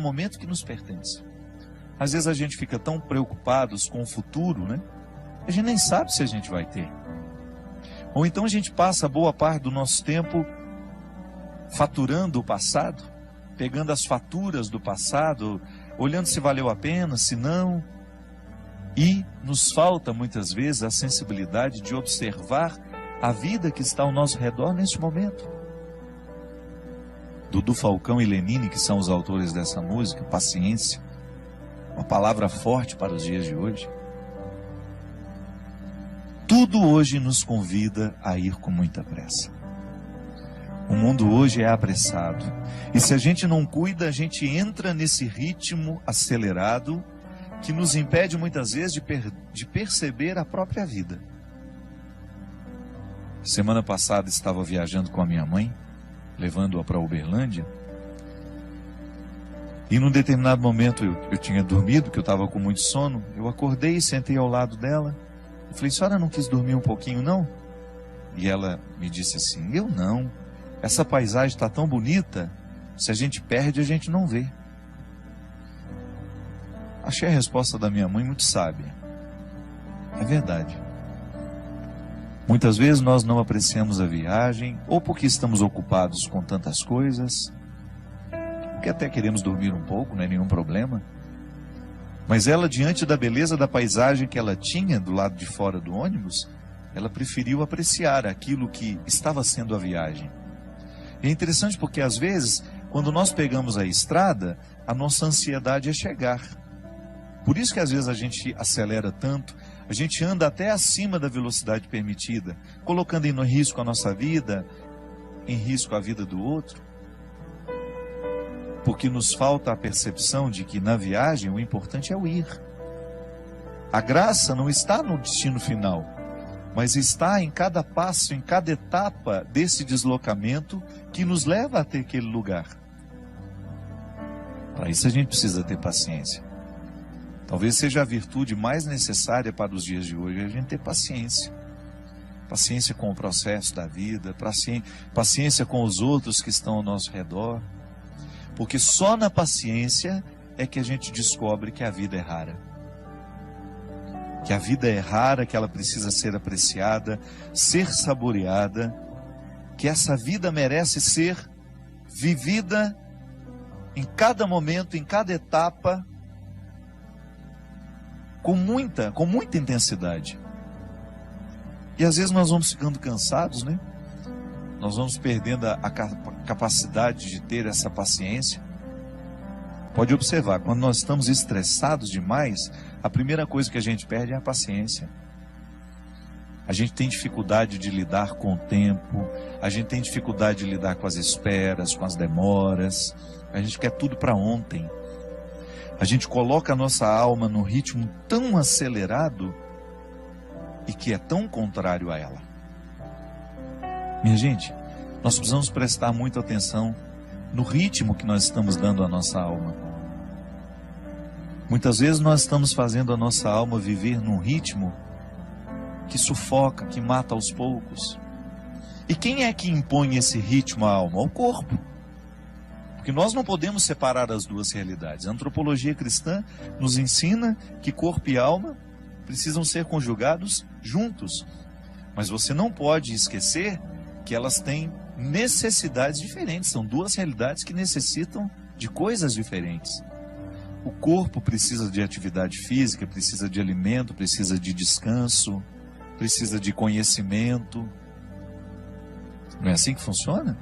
momento que nos pertence. Às vezes a gente fica tão preocupados com o futuro, né? A gente nem sabe se a gente vai ter. Ou então a gente passa boa parte do nosso tempo faturando o passado, pegando as faturas do passado, olhando se valeu a pena, se não. E nos falta muitas vezes a sensibilidade de observar a vida que está ao nosso redor neste momento. Dudu Falcão e Lenine, que são os autores dessa música, paciência, uma palavra forte para os dias de hoje. Tudo hoje nos convida a ir com muita pressa. O mundo hoje é apressado. E se a gente não cuida, a gente entra nesse ritmo acelerado que nos impede muitas vezes de perceber a própria vida. Semana passada estava viajando com a minha mãe, levando-a para Uberlândia. E num determinado momento eu tinha dormido, porque eu estava com muito sono. Eu acordei, sentei ao lado dela. Eu falei: senhora não quis dormir um pouquinho não? E ela me disse assim: eu não. Essa paisagem está tão bonita, se a gente perde, a gente não vê. Achei a resposta da minha mãe muito sábia. É verdade. Muitas vezes nós não apreciamos a viagem, ou porque estamos ocupados com tantas coisas, porque até queremos dormir um pouco, não é nenhum problema. Mas ela, diante da beleza da paisagem que ela tinha do lado de fora do ônibus, ela preferiu apreciar aquilo que estava sendo a viagem. É interessante porque às vezes, quando nós pegamos a estrada, a nossa ansiedade é chegar. Por isso que às vezes a gente acelera tanto, a gente anda até acima da velocidade permitida, colocando em risco a nossa vida, em risco a vida do outro. Porque nos falta a percepção de que na viagem o importante é o ir. A graça não está no destino final, mas está em cada passo, em cada etapa desse deslocamento que nos leva até aquele lugar. Para isso a gente precisa ter paciência. Talvez seja a virtude mais necessária para os dias de hoje, a gente ter paciência. Paciência com o processo da vida, paciência com os outros que estão ao nosso redor. Porque só na paciência é que a gente descobre que a vida é rara. Que a vida é rara, que ela precisa ser apreciada, ser saboreada, que essa vida merece ser vivida em cada momento, em cada etapa, com muita intensidade. E às vezes nós vamos ficando cansados, né? Nós vamos perdendo a capacidade de ter essa paciência. Pode observar, quando nós estamos estressados demais, a primeira coisa que a gente perde é a paciência. A gente tem dificuldade de lidar com o tempo, a gente tem dificuldade de lidar com as esperas, com as demoras, a gente quer tudo para ontem. A gente coloca a nossa alma num ritmo tão acelerado e que é tão contrário a ela. Minha gente, nós precisamos prestar muita atenção no ritmo que nós estamos dando à nossa alma. Muitas vezes nós estamos fazendo a nossa alma viver num ritmo que sufoca, que mata aos poucos. E quem é que impõe esse ritmo à alma? O corpo. Porque nós não podemos separar as duas realidades. A antropologia cristã nos ensina que corpo e alma precisam ser conjugados juntos. Mas você não pode esquecer que elas têm necessidades diferentes. São duas realidades que necessitam de coisas diferentes. O corpo precisa de atividade física, precisa de alimento, precisa de descanso, precisa de conhecimento. Não é assim que funciona?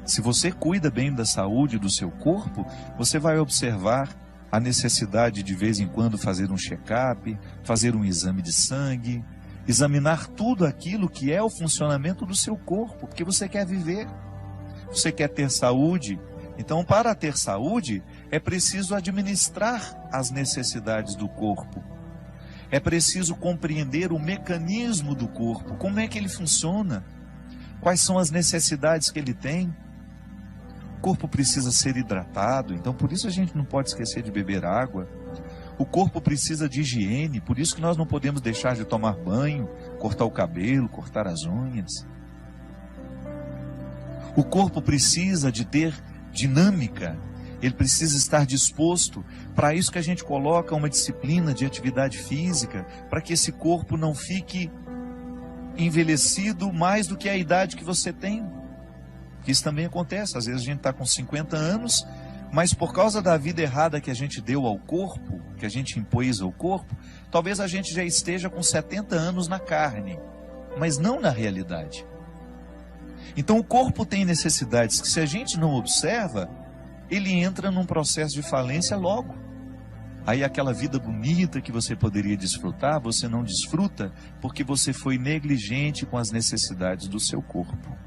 Se você cuida bem da saúde do seu corpo, você vai observar a necessidade de vez em quando fazer um check-up, fazer um exame de sangue, examinar tudo aquilo que é o funcionamento do seu corpo, porque você quer viver, você quer ter saúde. Então, para ter saúde, é preciso administrar as necessidades do corpo. É preciso compreender o mecanismo do corpo, como é que ele funciona, quais são as necessidades que ele tem. O corpo precisa ser hidratado, então por isso a gente não pode esquecer de beber água. O corpo precisa de higiene, por isso que nós não podemos deixar de tomar banho, cortar o cabelo, cortar as unhas. O corpo precisa de ter dinâmica, ele precisa estar disposto. Para isso que a gente coloca uma disciplina de atividade física, para que esse corpo não fique envelhecido mais do que a idade que você tem. Isso também acontece, às vezes a gente está com 50 anos, mas por causa da vida errada que a gente deu ao corpo, que a gente impôs ao corpo, talvez a gente já esteja com 70 anos na carne, mas não na realidade. Então o corpo tem necessidades que, se a gente não observa, ele entra num processo de falência logo. Aí aquela vida bonita que você poderia desfrutar, você não desfruta porque você foi negligente com as necessidades do seu corpo.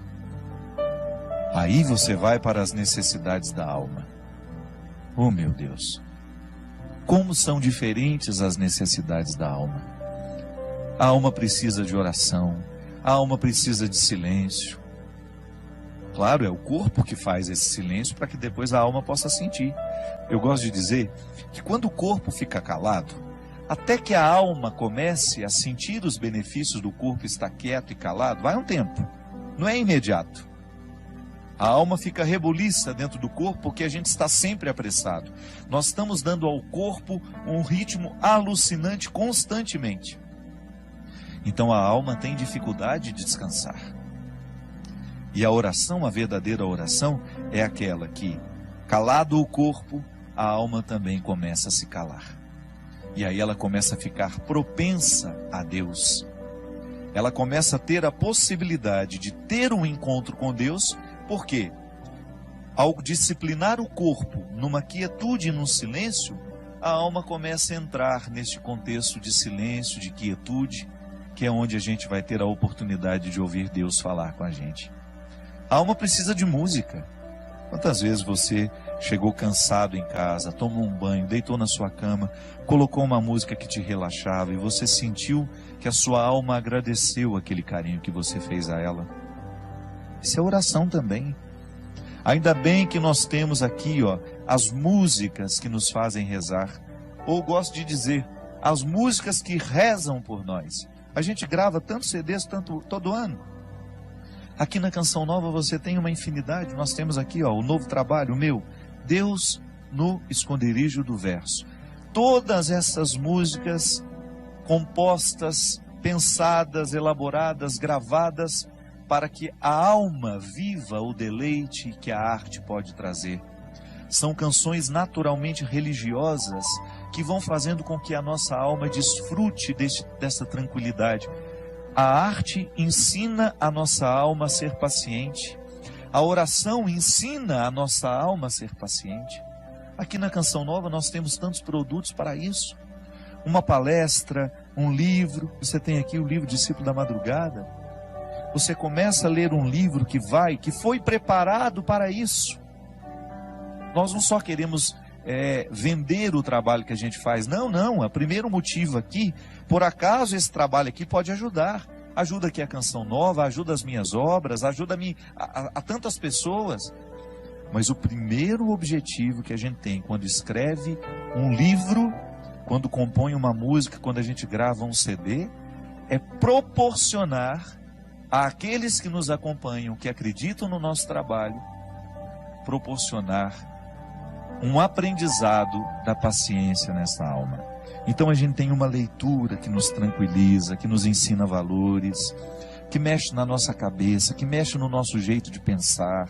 Aí você vai para as necessidades da alma. Oh, meu Deus! Como são diferentes as necessidades da alma. A alma precisa de oração, a alma precisa de silêncio. Claro, é o corpo que faz esse silêncio para que depois a alma possa sentir. Eu gosto de dizer que quando o corpo fica calado, até que a alma comece a sentir os benefícios do corpo estar quieto e calado, vai um tempo, não é imediato. A alma fica rebuliça dentro do corpo porque a gente está sempre apressado. Nós estamos dando ao corpo um ritmo alucinante constantemente. Então a alma tem dificuldade de descansar. E a oração, a verdadeira oração, é aquela que, calado o corpo, a alma também começa a se calar. E aí ela começa a ficar propensa a Deus. Ela começa a ter a possibilidade de ter um encontro com Deus. Por quê? Ao disciplinar o corpo numa quietude e num silêncio, a alma começa a entrar neste contexto de silêncio, de quietude, que é onde a gente vai ter a oportunidade de ouvir Deus falar com a gente. A alma precisa de música. Quantas vezes você chegou cansado em casa, tomou um banho, deitou na sua cama, colocou uma música que te relaxava e você sentiu que a sua alma agradeceu aquele carinho que você fez a ela? Isso é oração também. Ainda bem que nós temos aqui, as músicas que nos fazem rezar. Ou gosto de dizer, as músicas que rezam por nós. A gente grava tantos CDs todo ano. Aqui na Canção Nova você tem uma infinidade. Nós temos aqui o novo trabalho, o meu, Deus no Esconderijo do Verso. Todas essas músicas compostas, pensadas, elaboradas, gravadas, para que a alma viva o deleite que a arte pode trazer. São canções naturalmente religiosas que vão fazendo com que a nossa alma desfrute dessa tranquilidade. A arte ensina a nossa alma a ser paciente. A oração ensina a nossa alma a ser paciente. Aqui na Canção Nova nós temos tantos produtos para isso. Uma palestra, um livro. Você tem aqui o livro Discípulo da Madrugada. Você começa a ler um livro que foi preparado para isso. Nós não só queremos vender o trabalho que a gente faz. Não. O primeiro motivo aqui, por acaso esse trabalho aqui pode ajudar. Ajuda aqui a Canção Nova, ajuda as minhas obras, ajuda a tantas pessoas. Mas o primeiro objetivo que a gente tem quando escreve um livro, quando compõe uma música, quando a gente grava um CD, é proporcionar àqueles que nos acompanham, que acreditam no nosso trabalho, proporcionar um aprendizado da paciência nessa alma. Então a gente tem uma leitura que nos tranquiliza, que nos ensina valores, que mexe na nossa cabeça, que mexe no nosso jeito de pensar.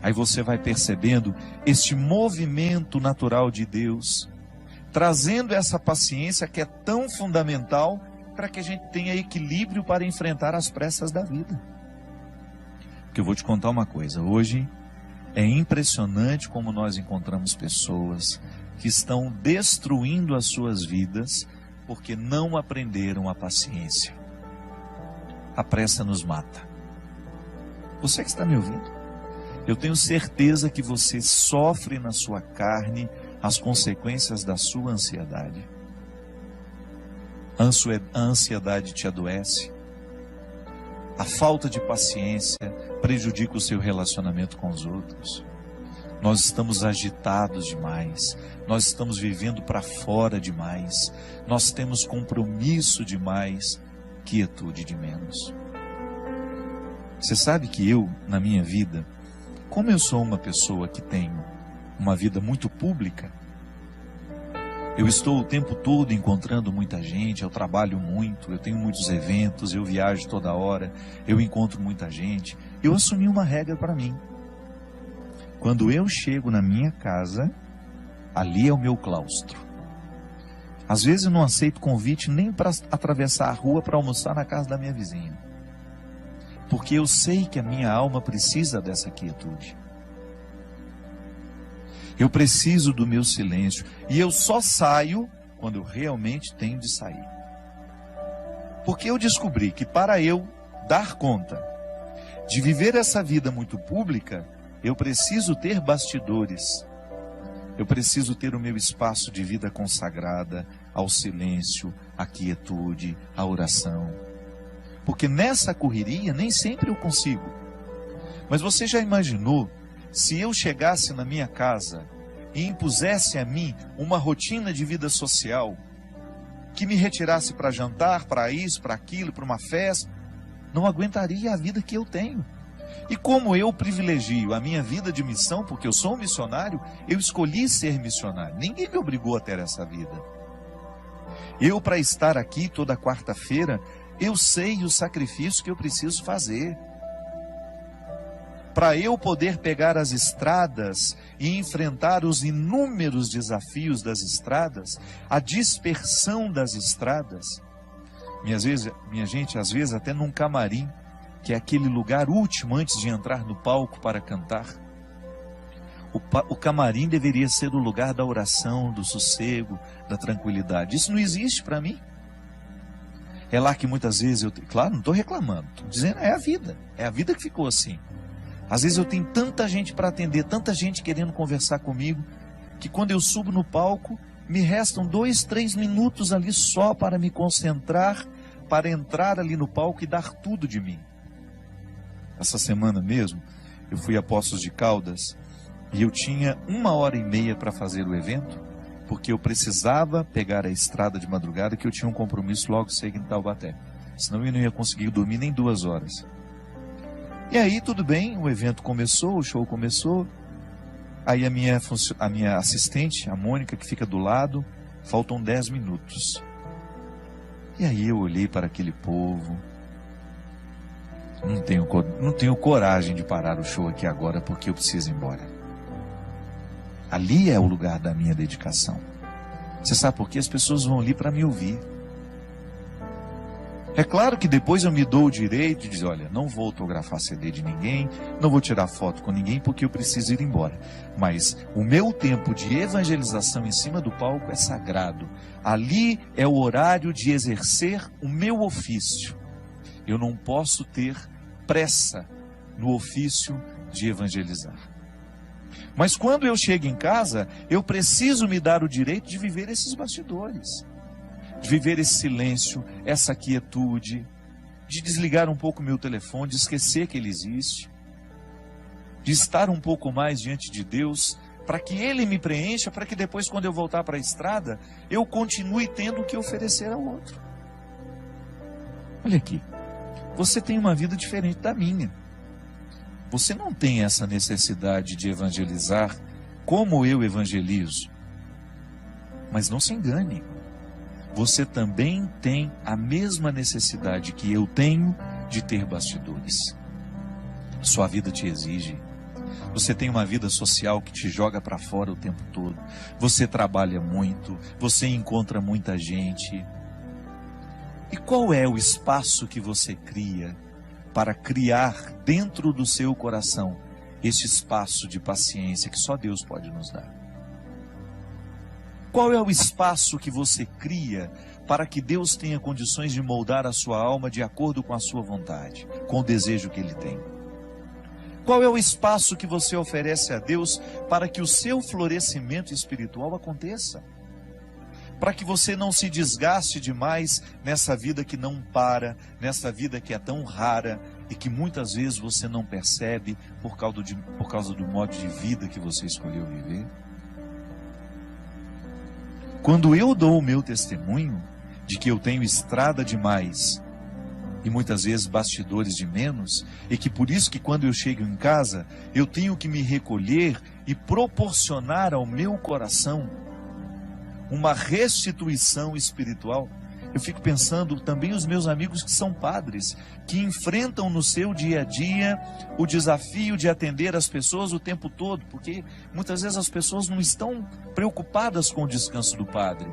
Aí você vai percebendo este movimento natural de Deus, trazendo essa paciência que é tão fundamental para que a gente tenha equilíbrio para enfrentar as pressas da vida. Porque eu vou te contar uma coisa, hoje é impressionante como nós encontramos pessoas que estão destruindo as suas vidas porque não aprenderam a paciência. A pressa nos mata. Você que está me ouvindo, eu tenho certeza que você sofre na sua carne as consequências da sua ansiedade. A ansiedade te adoece. A falta de paciência prejudica o seu relacionamento com os outros. Nós estamos agitados demais. Nós estamos vivendo para fora demais. Nós temos compromisso demais, quietude de menos. Você sabe que eu, na minha vida, como eu sou uma pessoa que tenho uma vida muito pública. Eu estou o tempo todo encontrando muita gente, eu trabalho muito, eu tenho muitos eventos, eu viajo toda hora, eu encontro muita gente. Eu assumi uma regra para mim. Quando eu chego na minha casa, ali é o meu claustro. Às vezes eu não aceito convite nem para atravessar a rua para almoçar na casa da minha vizinha. Porque eu sei que a minha alma precisa dessa quietude. Eu preciso do meu silêncio. E eu só saio quando eu realmente tenho de sair. Porque eu descobri que para eu dar conta de viver essa vida muito pública, eu preciso ter bastidores. Eu preciso ter o meu espaço de vida consagrada ao silêncio, à quietude, à oração. Porque nessa correria nem sempre eu consigo. Mas você já imaginou se eu chegasse na minha casa e impusesse a mim uma rotina de vida social que me retirasse para jantar, para isso, para aquilo, para uma festa? Não aguentaria a vida que eu tenho. E como eu privilegio a minha vida de missão, porque eu sou um missionário, eu escolhi ser missionário. Ninguém me obrigou a ter essa vida. Eu, para estar aqui toda quarta-feira, eu sei o sacrifício que eu preciso fazer. Para eu poder pegar as estradas e enfrentar os inúmeros desafios das estradas, a dispersão das estradas. Minha gente, às vezes até num camarim, que é aquele lugar último antes de entrar no palco para cantar. O camarim deveria ser o lugar da oração, do sossego, da tranquilidade. Isso não existe para mim. É lá que muitas vezes claro, não estou reclamando, estou dizendo, é a vida que ficou assim. Às vezes eu tenho tanta gente para atender, tanta gente querendo conversar comigo, que quando eu subo no palco, me restam 2, 3 minutos ali só para me concentrar, para entrar ali no palco e dar tudo de mim. Essa semana mesmo, eu fui a Poços de Caldas e eu tinha 1h30 para fazer o evento, porque eu precisava pegar a estrada de madrugada, que eu tinha um compromisso logo cedo em Taubaté. Senão eu não ia conseguir dormir nem 2 horas. E aí tudo bem, o evento começou, o show começou. Aí a minha assistente, a Mônica, que fica do lado, faltam 10 minutos. E aí eu olhei para aquele povo. Não tenho coragem de parar o show aqui agora, porque eu preciso ir embora. Ali é o lugar da minha dedicação. Você sabe por quê? As pessoas vão ali para me ouvir. É claro que depois eu me dou o direito de dizer, olha, não vou autografar CD de ninguém, não vou tirar foto com ninguém, porque eu preciso ir embora. Mas o meu tempo de evangelização em cima do palco é sagrado. Ali é o horário de exercer o meu ofício. Eu não posso ter pressa no ofício de evangelizar. Mas quando eu chego em casa, eu preciso me dar o direito de viver esses bastidores, de viver esse silêncio, essa quietude, de desligar um pouco o meu telefone, de esquecer que ele existe, de estar um pouco mais diante de Deus, para que Ele me preencha, para que depois, quando eu voltar para a estrada, eu continue tendo o que oferecer ao outro. Olha aqui, você tem uma vida diferente da minha. Você não tem essa necessidade de evangelizar como eu evangelizo. Mas não se engane. Você também tem a mesma necessidade que eu tenho de ter bastidores. Sua vida te exige. Você tem uma vida social que te joga para fora o tempo todo. Você trabalha muito. Você encontra muita gente. E qual é o espaço que você cria para criar dentro do seu coração esse espaço de paciência que só Deus pode nos dar? Qual é o espaço que você cria para que Deus tenha condições de moldar a sua alma de acordo com a sua vontade, com o desejo que Ele tem? Qual é o espaço que você oferece a Deus para que o seu florescimento espiritual aconteça? Para que você não se desgaste demais nessa vida que não para, nessa vida que é tão rara e que muitas vezes você não percebe por causa do modo de vida que você escolheu viver? Quando eu dou o meu testemunho de que eu tenho estrada demais e muitas vezes bastidores de menos, e que por isso que quando eu chego em casa, eu tenho que me recolher e proporcionar ao meu coração uma restituição espiritual. Eu fico pensando também os meus amigos que são padres, que enfrentam no seu dia a dia o desafio de atender as pessoas o tempo todo, porque muitas vezes as pessoas não estão preocupadas com o descanso do padre.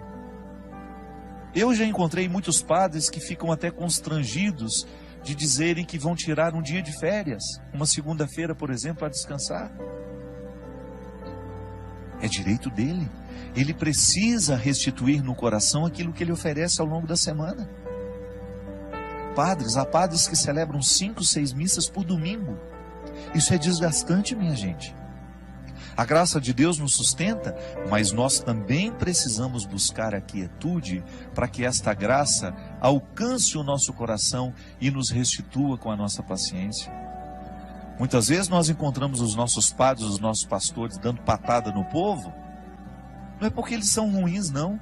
Eu já encontrei muitos padres que ficam até constrangidos de dizerem que vão tirar um dia de férias, uma segunda-feira, por exemplo, para descansar. É direito dele. Ele precisa restituir no coração aquilo que ele oferece ao longo da semana. Há padres que celebram 5, 6 missas por domingo. Isso é desgastante, minha gente. A graça de Deus nos sustenta, mas nós também precisamos buscar a quietude para que esta graça alcance o nosso coração e nos restitua com a nossa paciência. Muitas vezes nós encontramos os nossos padres, os nossos pastores dando patada no povo. Não é porque eles são ruins, não.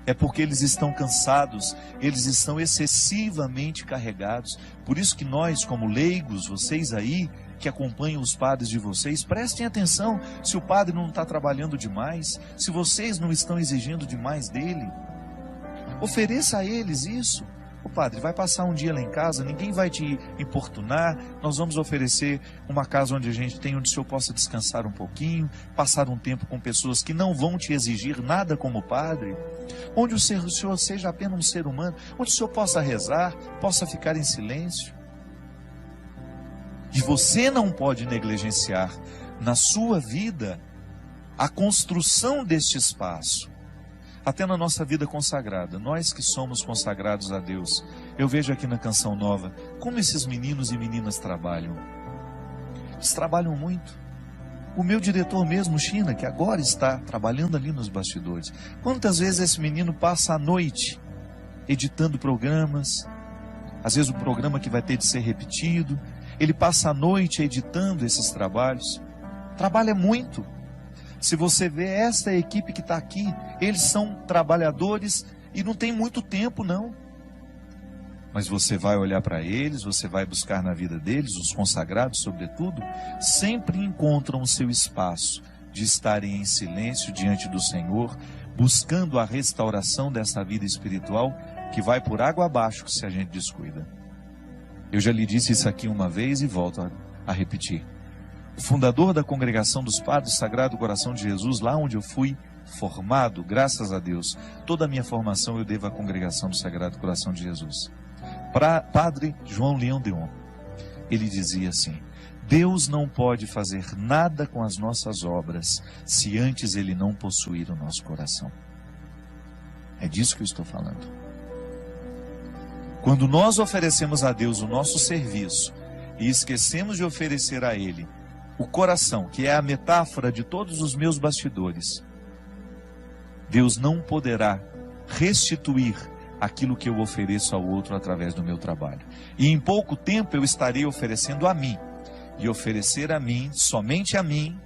É porque eles estão cansados, eles estão excessivamente carregados. Por isso que nós, como leigos, vocês aí, que acompanham os padres de vocês, prestem atenção se o padre não está trabalhando demais, se vocês não estão exigindo demais dele. Ofereça a eles isso. O padre vai passar um dia lá em casa, ninguém vai te importunar, nós vamos oferecer uma casa onde onde o senhor possa descansar um pouquinho, passar um tempo com pessoas que não vão te exigir nada como padre, onde o senhor seja apenas um ser humano, onde o senhor possa rezar, possa ficar em silêncio. E você não pode negligenciar na sua vida a construção deste espaço. Até na nossa vida consagrada, nós que somos consagrados a Deus, eu vejo aqui na Canção Nova, como esses meninos e meninas trabalham. Eles trabalham muito. O meu diretor mesmo, China, que agora está trabalhando ali nos bastidores. Quantas vezes esse menino passa a noite editando programas, às vezes o programa que vai ter de ser repetido, ele passa a noite editando esses trabalhos. Trabalha muito. Se você vê esta equipe que está aqui, eles são trabalhadores e não tem muito tempo, não. Mas você vai olhar para eles, você vai buscar na vida deles, os consagrados sobretudo, sempre encontram o seu espaço de estarem em silêncio diante do Senhor, buscando a restauração dessa vida espiritual que vai por água abaixo se a gente descuida. Eu já lhe disse isso aqui uma vez e volto a repetir. O fundador da Congregação dos Padres Sagrado Coração de Jesus, lá onde eu fui formado, graças a Deus, toda a minha formação eu devo à Congregação do Sagrado Coração de Jesus. Padre João Leão Deon, ele dizia assim: Deus não pode fazer nada com as nossas obras se antes Ele não possuir o nosso coração. É disso que eu estou falando. Quando nós oferecemos a Deus o nosso serviço e esquecemos de oferecer a Ele o coração, que é a metáfora de todos os meus bastidores, Deus não poderá restituir aquilo que eu ofereço ao outro através do meu trabalho. E em pouco tempo eu estarei oferecendo a mim. E oferecer a mim, somente a mim,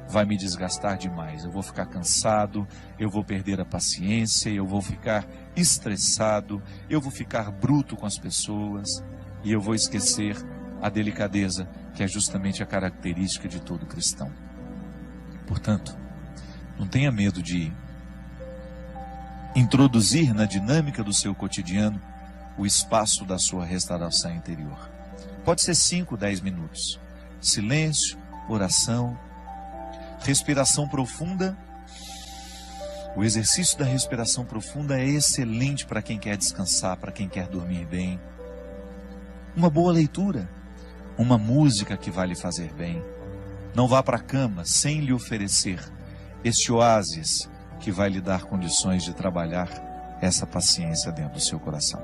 vai me desgastar demais. Eu vou ficar cansado, eu vou perder a paciência, eu vou ficar estressado, eu vou ficar bruto com as pessoas e eu vou esquecer a delicadeza, que é justamente a característica de todo cristão. Portanto, não tenha medo de introduzir na dinâmica do seu cotidiano o espaço da sua restauração interior. Pode ser 5, 10 minutos. Silêncio, oração, respiração profunda. O exercício da respiração profunda é excelente para quem quer descansar, para quem quer dormir bem. Uma boa leitura, uma música que vai lhe fazer bem. Não vá para a cama sem lhe oferecer este oásis que vai lhe dar condições de trabalhar essa paciência dentro do seu coração.